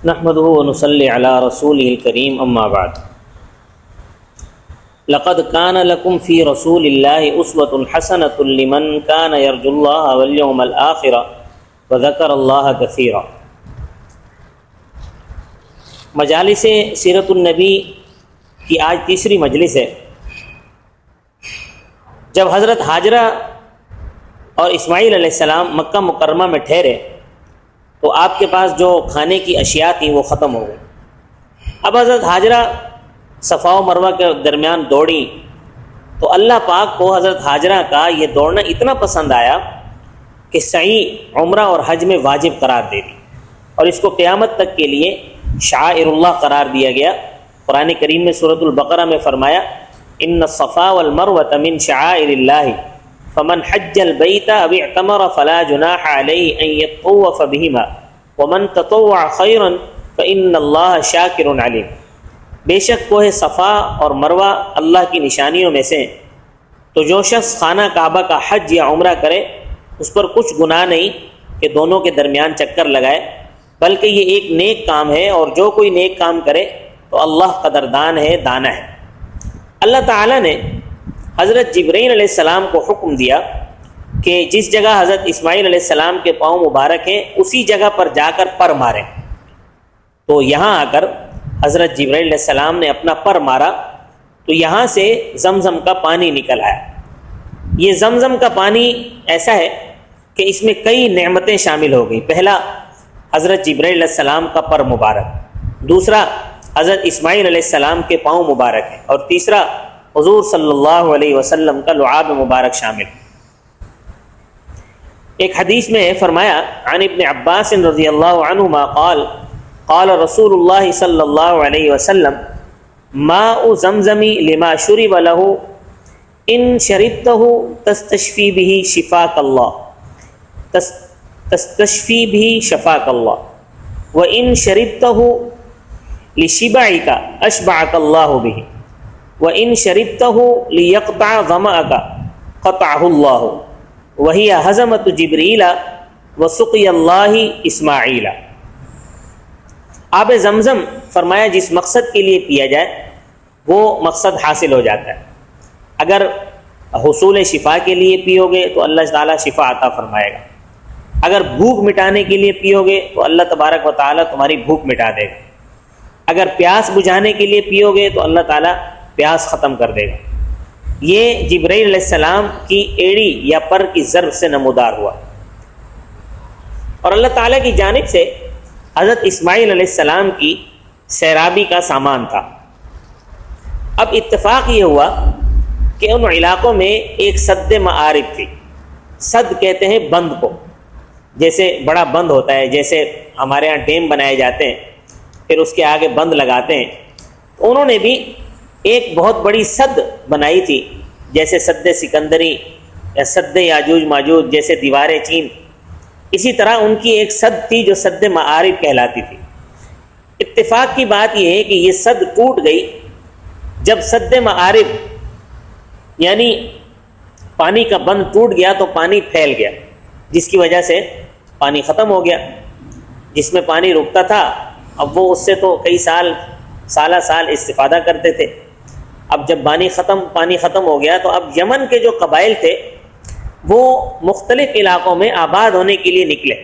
نحمده ونصلي على رسوله الكريم اما بعد لقد كان لكم في رسول الله اسوة حسنة لمن كان يرجو الله واليوم الآخر وذكر الله كثيرا۔ مجالس سیرت النبی کی آج تیسری مجلس ہے۔ جب حضرت حاجرہ اور اسماعیل علیہ السلام مکہ مکرمہ میں ٹھہرے تو آپ کے پاس جو کھانے کی اشیاء تھیں وہ ختم ہو گئی۔ اب حضرت حاجرہ صفا و مروہ کے درمیان دوڑی تو اللہ پاک کو حضرت حاجرہ کا یہ دوڑنا اتنا پسند آیا کہ سعی عمرہ اور حج میں واجب قرار دے دی، اور اس کو قیامت تک کے لیے شعائر اللہ قرار دیا گیا۔ قرآن کریم میں سورۃ البقرہ میں فرمایا ان الصفا والمروۃ من شعائر اللہ فمن حج البیت او اعتمر فلا جناح علیہ ان یطوف بہما ومن تطوع خیرا فان اللہ شاکر علیم۔ بے شک کوہ صفا اور مروہ اللہ کی نشانیوں میں سے، تو جو شخص خانہ کعبہ کا حج یا عمرہ کرے اس پر کچھ گناہ نہیں کہ دونوں کے درمیان چکر لگائے، بلکہ یہ ایک نیک کام ہے، اور جو کوئی نیک کام کرے تو اللہ قدردان ہے، دانا ہے۔ اللہ تعالیٰ نے حضرت جبرائیل علیہ السلام کو حکم دیا کہ جس جگہ حضرت اسماعیل علیہ السلام کے پاؤں مبارک ہیں اسی جگہ پر جا کر پر ماریں۔ تو یہاں آ کر حضرت جبرائیل علیہ السلام نے اپنا پر مارا تو یہاں سے زمزم کا پانی نکل آیا۔ یہ زمزم کا پانی ایسا ہے کہ اس میں کئی نعمتیں شامل ہو گئی۔ پہلا حضرت جبرائیل علیہ السلام کا پر مبارک، دوسرا حضرت اسماعیل علیہ السلام کے پاؤں مبارک ہے، اور تیسرا حضور صلی اللہ علیہ وسلم کا لعاب مبارک شامل۔ ایک حدیث میں فرمایا عن ابن عباس رضی اللہ عنہما قال قال رسول اللہ صلی اللہ علیہ وسلم ماء زمزم لما شرب له ان شربته تستشفی به شفاک اللہ تستشفی به شفاک اللہ وان شربته لشبعك اشبعك اللہ به وان شربته ليقطع ظمأك قطعه اللہ وہی حزمۃ جبریل وسقی اللہ اسماعیل۔ آب زمزم فرمایا جس مقصد کے لیے پیا جائے وہ مقصد حاصل ہو جاتا ہے۔ اگر حصول شفا کے لیے پیو گے تو اللہ تعالیٰ شفا عطا فرمائے گا، اگر بھوک مٹانے کے لیے پیو گے تو اللہ تبارک و تعالیٰ تمہاری بھوک مٹا دے گا، اگر پیاس بجھانے کے لیے پیو گے تو اللہ تعالیٰ پیاس ختم کر دے گا۔ یہ جبرائیل علیہ السلام کی ایڑی یا پر کی ضرب سے نمودار ہوا، اور اللہ تعالیٰ کی جانب سے حضرت اسماعیل علیہ السلام کی سیرابی کا سامان تھا۔ اب اتفاق یہ ہوا کہ ان علاقوں میں ایک سد معارف تھی۔ سد کہتے ہیں بند کو، جیسے بڑا بند ہوتا ہے، جیسے ہمارے ہاں ڈیم بنائے جاتے ہیں پھر اس کے آگے بند لگاتے ہیں، انہوں نے بھی ایک بہت بڑی سد بنائی تھی، جیسے سد سکندری یا سد یاجوج ماجوج، جیسے دیوار چین، اسی طرح ان کی ایک سد تھی جو سد معارف کہلاتی تھی۔ اتفاق کی بات یہ ہے کہ یہ سد ٹوٹ گئی جب سد معارف یعنی پانی کا بند ٹوٹ گیا تو پانی پھیل گیا، جس کی وجہ سے پانی ختم ہو گیا۔ جس میں پانی رکتا تھا اب وہ اس سے تو کئی سالہ سال استفادہ کرتے تھے۔ اب جب پانی ختم ہو گیا تو اب یمن کے جو قبائل تھے وہ مختلف علاقوں میں آباد ہونے کے لیے نکلے،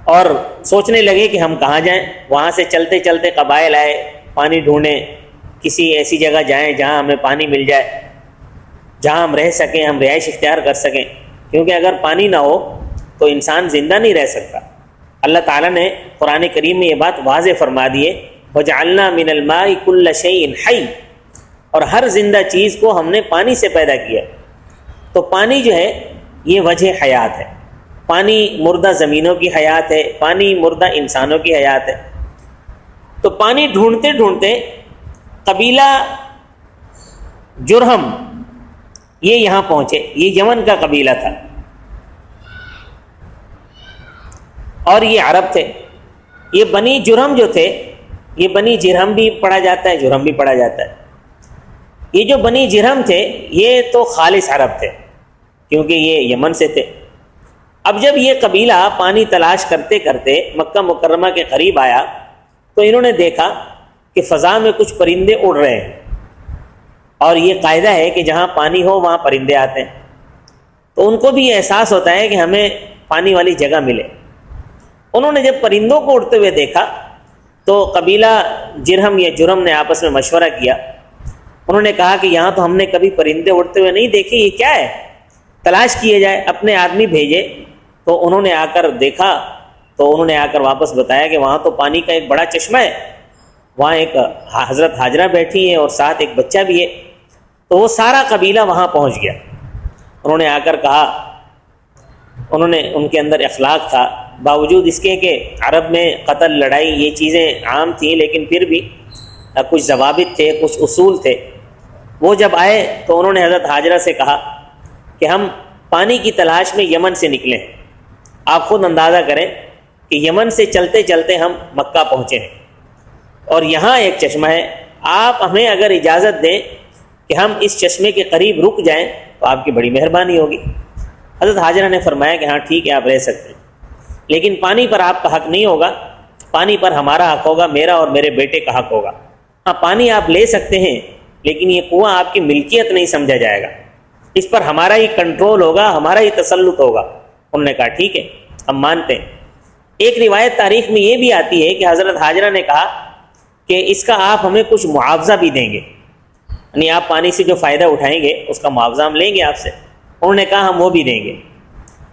اور سوچنے لگے کہ ہم کہاں جائیں۔ وہاں سے چلتے چلتے قبائل آئے، پانی ڈھونڈیں، کسی ایسی جگہ جائیں جہاں ہمیں پانی مل جائے، جہاں ہم رہ سکیں، ہم رہائش اختیار کر سکیں، کیونکہ اگر پانی نہ ہو تو انسان زندہ نہیں رہ سکتا۔ اللہ تعالیٰ نے قرآن کریم میں یہ بات واضح فرما دی ہے وَجَعَلْنَا مِنَ الْمَاءِ كُلَّ شَيْءٍ حَيٍّ، اور ہر زندہ چیز کو ہم نے پانی سے پیدا کیا۔ تو پانی جو ہے یہ وجہ حیات ہے، پانی مردہ زمینوں کی حیات ہے، پانی مردہ انسانوں کی حیات ہے۔ تو پانی ڈھونڈتے ڈھونڈتے قبیلہ جرہم یہ یہاں پہنچے، یہ یمن کا قبیلہ تھا، اور یہ عرب تھے۔ یہ بنی جرہم جو تھے، یہ بنی جرہم بھی پڑھا جاتا ہے، جرہم بھی پڑھا جاتا ہے۔ یہ جو بنی جرہم تھے یہ تو خالص عرب تھے، کیونکہ یہ یمن سے تھے، اب جب یہ قبیلہ پانی تلاش کرتے کرتے مکہ مکرمہ کے قریب آیا تو انہوں نے دیکھا کہ فضا میں کچھ پرندے اڑ رہے ہیں، اور یہ قاعدہ ہے کہ جہاں پانی ہو وہاں پرندے آتے ہیں، تو ان کو بھی یہ احساس ہوتا ہے کہ ہمیں پانی والی جگہ ملے۔ انہوں نے جب پرندوں کو اڑتے ہوئے دیکھا تو قبیلہ جرہم یا جرم نے آپس میں مشورہ کیا۔ انہوں نے کہا کہ یہاں تو ہم نے کبھی پرندے اڑتے ہوئے نہیں دیکھے، یہ کیا ہے، تلاش کیے جائے۔ اپنے آدمی بھیجے تو انہوں نے آ کر دیکھا، تو انہوں نے آ کر واپس بتایا کہ وہاں تو پانی کا ایک بڑا چشمہ ہے، وہاں ایک حضرت حاجرہ بیٹھی ہیں اور ساتھ ایک بچہ بھی ہے۔ تو وہ سارا قبیلہ وہاں پہنچ گیا۔ انہوں نے آ کر کہا، ان کے اندر اخلاق تھا، باوجود اس کے کہ عرب میں قتل، لڑائی یہ چیزیں عام تھیں، لیکن پھر بھی کچھ ضوابط تھے، کچھ اصول تھے۔ وہ جب آئے تو انہوں نے حضرت حاجرہ سے کہا کہ ہم پانی کی تلاش میں یمن سے نکلے ہیں، آپ خود اندازہ کریں کہ یمن سے چلتے چلتے ہم مکہ پہنچے ہیں، اور یہاں ایک چشمہ ہے، آپ ہمیں اگر اجازت دیں کہ ہم اس چشمے کے قریب رک جائیں تو آپ کی بڑی مہربانی ہوگی۔ حضرت حاجرہ نے فرمایا کہ ہاں ٹھیک ہے، آپ رہ سکتے ہیں، لیکن پانی پر آپ کا حق نہیں ہوگا، پانی پر ہمارا حق ہوگا، میرا اور میرے بیٹے کا حق ہوگا۔ ہاں پانی آپ لے سکتے ہیں، لیکن یہ کنواں آپ کی ملکیت نہیں سمجھا جائے گا، اس پر ہمارا ہی کنٹرول ہوگا، ہمارا ہی تسلط ہوگا۔ انہوں نے کہا ٹھیک ہے، ہم مانتے ہیں۔ ایک روایت تاریخ میں یہ بھی آتی ہے کہ حضرت حاجرہ نے کہا کہ اس کا آپ ہمیں کچھ معاوضہ بھی دیں گے، یعنی آپ پانی سے جو فائدہ اٹھائیں گے اس کا معاوضہ ہم لیں گے آپ سے۔ انہوں نے کہا ہم وہ بھی دیں گے۔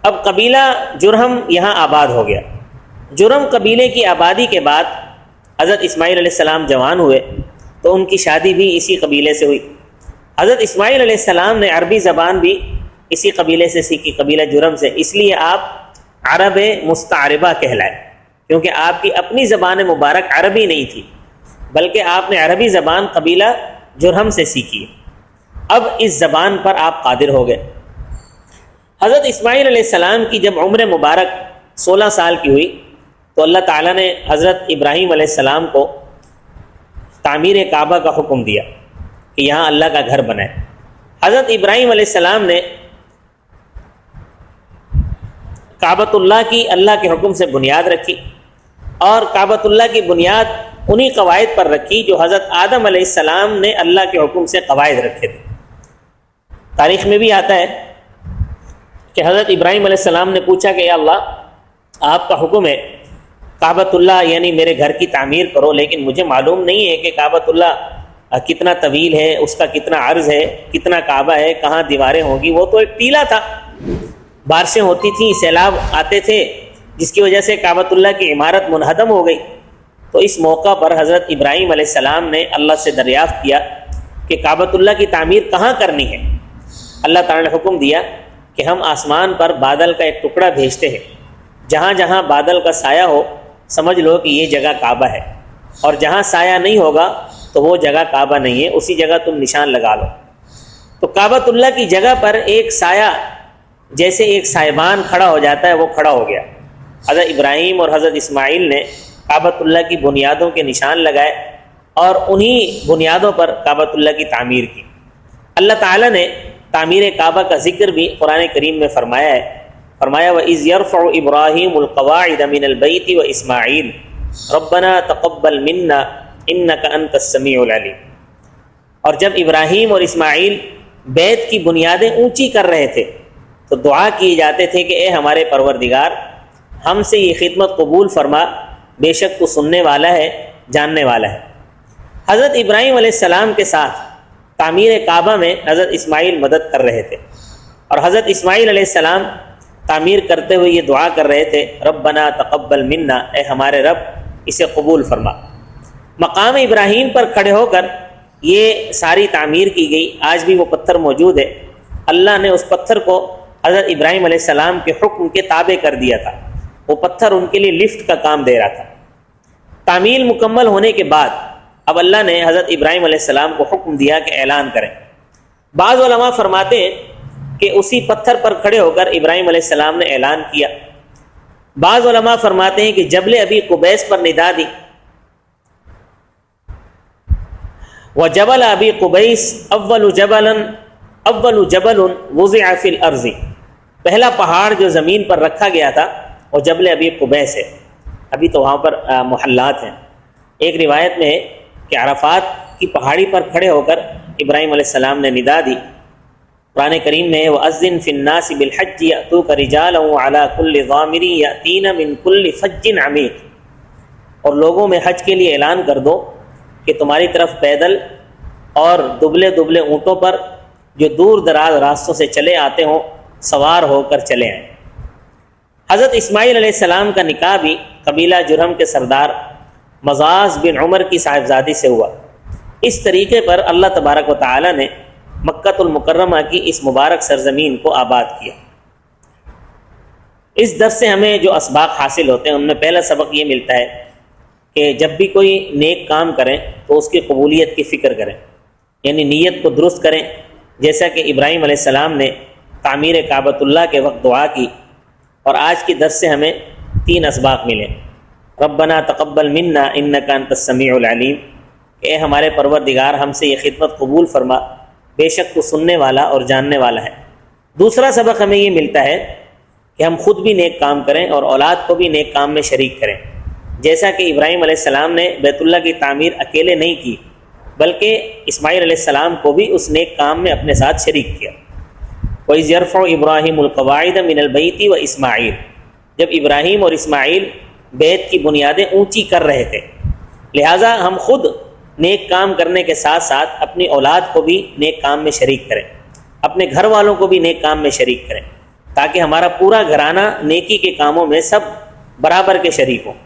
اب قبیلہ جرہم یہاں آباد ہو گیا۔ جرہم قبیلے کی آبادی کے بعد حضرت اسماعیل علیہ السلام جوان ہوئے تو ان کی شادی بھی اسی قبیلے سے ہوئی۔ حضرت اسماعیل علیہ السلام نے عربی زبان بھی اسی قبیلے سے سیکھی، قبیلہ جرہم سے، اس لیے آپ عرب مستعربہ کہلائے، کیونکہ آپ کی اپنی زبان مبارک عربی نہیں تھی، بلکہ آپ نے عربی زبان قبیلہ جرہم سے سیکھی۔ اب اس زبان پر آپ قادر ہو گئے۔ حضرت اسماعیل علیہ السلام کی جب عمر مبارک 16 سال کی ہوئی تو اللہ تعالیٰ نے حضرت ابراہیم علیہ السلام کو تعمیر کعبہ کا حکم دیا کہ یہاں اللہ کا گھر بنائے۔ حضرت ابراہیم علیہ السلام نے کعبۃ اللہ کی اللہ کے حکم سے بنیاد رکھی، اور کعبۃ اللہ کی بنیاد انہی قواعد پر رکھی جو حضرت آدم علیہ السلام نے اللہ کے حکم سے قواعد رکھے تھے۔ تاریخ میں بھی آتا ہے کہ حضرت ابراہیم علیہ السلام نے پوچھا کہ یا اللہ، آپ کا حکم ہے کعبۃ اللہ یعنی میرے گھر کی تعمیر کرو، لیکن مجھے معلوم نہیں ہے کہ کعبۃ اللہ کتنا طویل ہے، اس کا کتنا عرض ہے، کتنا کعبہ ہے، کہاں دیواریں ہوں گی۔ وہ تو ایک ٹیلا تھا، بارشیں ہوتی تھیں، سیلاب آتے تھے، جس کی وجہ سے کعبۃ اللہ کی عمارت منہدم ہو گئی۔ تو اس موقع پر حضرت ابراہیم علیہ السلام نے اللہ سے دریافت کیا کہ کعبۃ اللہ کی تعمیر کہاں کرنی ہے۔ اللہ تعالیٰ نے حکم دیا کہ ہم آسمان پر بادل کا ایک ٹکڑا بھیجتے ہیں، جہاں جہاں بادل کا سایہ ہو سمجھ لو کہ یہ جگہ کعبہ ہے، اور جہاں سایہ نہیں ہوگا تو وہ جگہ کعبہ نہیں ہے، اسی جگہ تم نشان لگا لو۔ تو کعبۃ اللہ کی جگہ پر ایک سایہ، جیسے ایک سائبان کھڑا ہو جاتا ہے، وہ کھڑا ہو گیا۔ حضرت ابراہیم اور حضرت اسماعیل نے کعبۃ اللہ کی بنیادوں کے نشان لگائے، اور انہی بنیادوں پر کعبۃ اللہ کی تعمیر کی۔ اللہ تعالیٰ نے تعمیر کعبہ کا ذکر بھی قرآن کریم میں فرمایا ہے۔ فرمایا وَإِذْ يَرْفَعُ إِبْرَاهِيمُ الْقَوَاعِدَ مِنَ الْبَيْتِ وَإِسْمَاعِيلُ رَبَّنَا تَقَبَّلْ مِنَّا إِنَّكَ أَنْتَ السَّمِيعُ الْعَلِيمُ۔ اور جب ابراہیم اور اسماعیل بیت کی بنیادیں اونچی کر رہے تھے تو دعا کیے جاتے تھے کہ اے ہمارے پروردگار، ہم سے یہ خدمت قبول فرما، بے شک تو سننے والا ہے، جاننے والا ہے۔ حضرت ابراہیم علیہ السلام کے ساتھ تعمیر کعبہ میں حضرت اسماعیل مدد کر رہے تھے، اور حضرت اسماعیل علیہ السلام تعمیر کرتے ہوئے یہ دعا کر رہے تھے ربنا تقبل منا، اے ہمارے رب اسے قبول فرما۔ مقام ابراہیم پر کھڑے ہو کر یہ ساری تعمیر کی گئی۔ آج بھی وہ پتھر موجود ہے۔ اللہ نے اس پتھر کو حضرت ابراہیم علیہ السلام کے حکم کے تابع کر دیا تھا، وہ پتھر ان کے لیے لفٹ کا کام دے رہا تھا۔ تعمیر مکمل ہونے کے بعد اب اللہ نے حضرت ابراہیم علیہ السلام کو حکم دیا کہ اعلان کریں۔ بعض علماء فرماتے ہیں کہ اسی پتھر پر کھڑے ہو کر ابراہیم علیہ السلام نے اعلان کیا۔ بعض علماء فرماتے ہیں کہ جبل ابی قبیس پر ندا دی، وجبل ابی قبیس اول جبل وضع فی الارض، پہلا پہاڑ جو زمین پر رکھا گیا تھا وہ جبل ابی قبیس ہے، ابھی تو وہاں پر محلات ہیں۔ ایک روایت میں ہے کہ عرفات کی پہاڑی پر کھڑے ہو کر ابراہیم علیہ السلام نے ندا دی۔ قرآن کریم میں وَأَذِّن فِي النَّاسِ بِالْحَجِّ يَأْتُوكَ رِجَالًا وَعَلَىٰ كُلِّ ضَامِرٍ يَأْتِينَ مِنْ كُلِّ فَجٍّ عَمِيقٍ، اور لوگوں میں حج کے لیے اعلان کر دو کہ تمہاری طرف پیدل اور دبلے دبلے اونٹوں پر جو دور دراز راستوں سے چلے آتے ہوں سوار ہو کر چلے آئیں۔ حضرت اسماعیل علیہ السلام کا نکاح بھی قبیلہ جرہم کے سردار مزاز بن عمر کی صاحبزادی سے ہوا۔ اس طریقے پر اللہ تبارک و تعالی نے مکہ المکرمہ کی اس مبارک سرزمین کو آباد کیا۔ اس درس سے ہمیں جو اسباق حاصل ہوتے ہیں ان میں پہلا سبق یہ ملتا ہے کہ جب بھی کوئی نیک کام کریں تو اس کی قبولیت کی فکر کریں، یعنی نیت کو درست کریں، جیسا کہ ابراہیم علیہ السلام نے تعمیر کعبۃ اللہ کے وقت دعا کی۔ اور آج کی درس سے ہمیں 3 اسباق ملے۔ ربنا تقبل منا انک انت السمیع العلیم، اے ہمارے پروردگار ہم سے یہ خدمت قبول فرما، بے شک تو سننے والا اور جاننے والا ہے۔ دوسرا سبق ہمیں یہ ملتا ہے کہ ہم خود بھی نیک کام کریں اور اولاد کو بھی نیک کام میں شریک کریں، جیسا کہ ابراہیم علیہ السلام نے بیت اللہ کی تعمیر اکیلے نہیں کی بلکہ اسماعیل علیہ السلام کو بھی اس نیک کام میں اپنے ساتھ شریک کیا۔ وَإِذْ يَرْفَعُ إِبْرَاهِيمُ الْقَوَاعِدَ مِنَ الْبَيْتِ وَإِسْمَاعِيلُ، جب ابراہیم اور اسماعیل بیت کی بنیادیں اونچی کر رہے تھے، لہٰذا ہم خود نیک کام کرنے کے ساتھ ساتھ اپنی اولاد کو بھی نیک کام میں شریک کریں، اپنے گھر والوں کو بھی نیک کام میں شریک کریں، تاکہ ہمارا پورا گھرانہ نیکی کے کاموں میں سب برابر کے شریک ہوں۔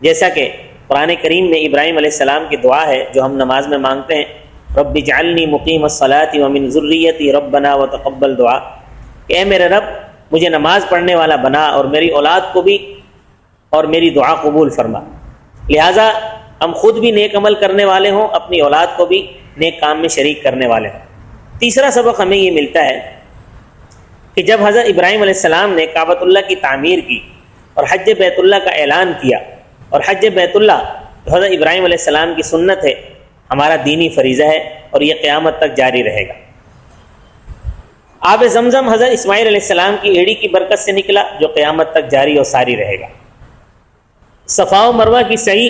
جیسا کہ قرآن کریم میں ابراہیم علیہ السلام کی دعا ہے جو ہم نماز میں مانگتے ہیں، رب اجعلنی مقیم الصلاۃ ومن ذریتی ربنا وتقبل دعا، کہ اے میرے رب مجھے نماز پڑھنے والا بنا اور میری اولاد کو بھی اور میری دعا قبول فرما۔ لہٰذا ہم خود بھی نیک عمل کرنے والے ہوں، اپنی اولاد کو بھی نیک کام میں شریک کرنے والے ہوں۔ تیسرا سبق ہمیں یہ ملتا ہے کہ جب حضرت ابراہیم علیہ السلام نے کعبۃ اللہ کی تعمیر کی اور حج بیت اللہ کا اعلان کیا، اور حج بیت اللہ حضرت ابراہیم علیہ السلام کی سنت ہے، ہمارا دینی فریضہ ہے اور یہ قیامت تک جاری رہے گا۔ آب زمزم حضرت اسماعیل علیہ السلام کی ایڑی کی برکت سے نکلا جو قیامت تک جاری اور ساری رہے گا۔ صفا و مروہ کی سعی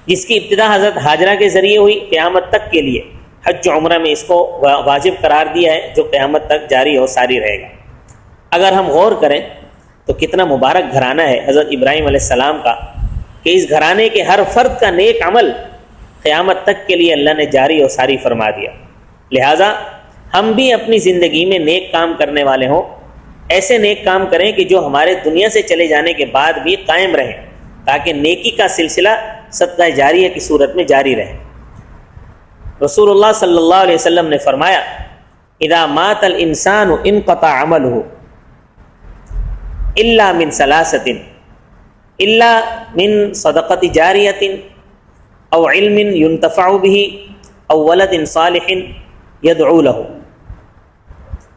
جس کی ابتدا حضرت ہاجرہ کے ذریعے ہوئی، قیامت تک کے لیے حج و عمرہ میں اس کو واجب قرار دیا ہے جو قیامت تک جاری اور ساری رہے گا۔ اگر ہم غور کریں تو کتنا مبارک گھرانہ ہے حضرت ابراہیم علیہ السلام کا کہ اس گھرانے کے ہر فرد کا نیک عمل قیامت تک کے لیے اللہ نے جاری اور ساری فرما دیا۔ لہٰذا ہم بھی اپنی زندگی میں نیک کام کرنے والے ہوں، ایسے نیک کام کریں کہ جو ہمارے دنیا سے چلے جانے کے بعد بھی قائم رہیں، تاکہ نیکی کا سلسلہ صدقہ جاریہ کی صورت میں جاری رہے۔ رسول اللہ صلی اللہ علیہ وسلم نے فرمایا اذا مات الانسان انقطع عمله الا من ثلاثۃ الا من صدقۃ جاریۃ او علم ينتفع به او ولد صالح يدعو له،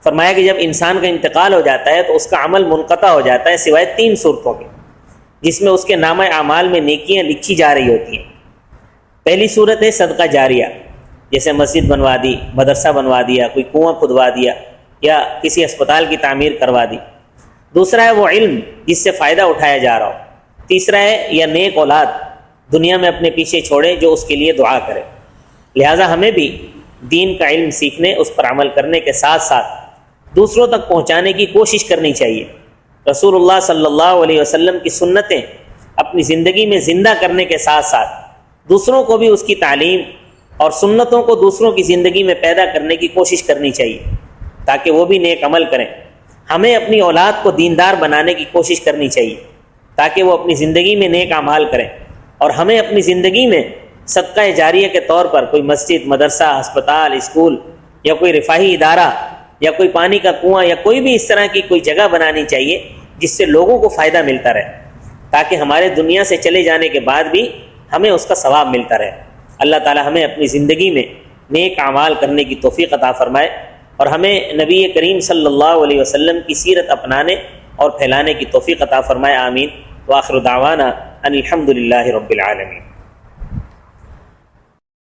فرمایا کہ جب انسان کا انتقال ہو جاتا ہے تو اس کا عمل منقطع ہو جاتا ہے سوائے 3 صورتوں کے جس میں اس کے نامہ اعمال میں نیکیاں لکھی جا رہی ہوتی ہیں۔ پہلی صورت ہے صدقہ جاریہ، جیسے مسجد بنوا دی، مدرسہ بنوا دیا، کوئی کنواں کھدوا دیا یا کسی اسپتال کی تعمیر کروا دی۔ دوسرا ہے وہ علم جس سے فائدہ اٹھایا جا رہا ہو۔ تیسرا ہے یا نیک اولاد دنیا میں اپنے پیچھے چھوڑے جو اس کے لیے دعا کرے۔ لہٰذا ہمیں بھی دین کا علم سیکھنے، اس پر عمل کرنے کے ساتھ ساتھ دوسروں تک پہنچانے کی کوشش کرنی چاہیے۔ رسول اللہ صلی اللہ علیہ وسلم کی سنتیں اپنی زندگی میں زندہ کرنے کے ساتھ ساتھ دوسروں کو بھی اس کی تعلیم اور سنتوں کو دوسروں کی زندگی میں پیدا کرنے کی کوشش کرنی چاہیے تاکہ وہ بھی نیک عمل کریں۔ ہمیں اپنی اولاد کو دیندار بنانے کی کوشش کرنی چاہیے تاکہ وہ اپنی زندگی میں نیک اعمال کریں، اور ہمیں اپنی زندگی میں صدقہ جاریہ کے طور پر کوئی مسجد، مدرسہ، ہسپتال، اسکول یا کوئی رفاہی ادارہ یا کوئی پانی کا کنواں یا کوئی بھی اس طرح کی کوئی جگہ بنانی چاہیے جس سے لوگوں کو فائدہ ملتا رہے، تاکہ ہمارے دنیا سے چلے جانے کے بعد بھی ہمیں اس کا ثواب ملتا رہے۔ اللہ تعالی ہمیں اپنی زندگی میں نیک اعمال کرنے کی توفیق عطا فرمائے، اور ہمیں نبی کریم صلی اللہ علیہ وسلم کی سیرت اپنانے اور پھیلانے کی توفیق عطا فرمائے۔ آمین۔ وآخر دعوانا ان الحمد للہ رب العالمین۔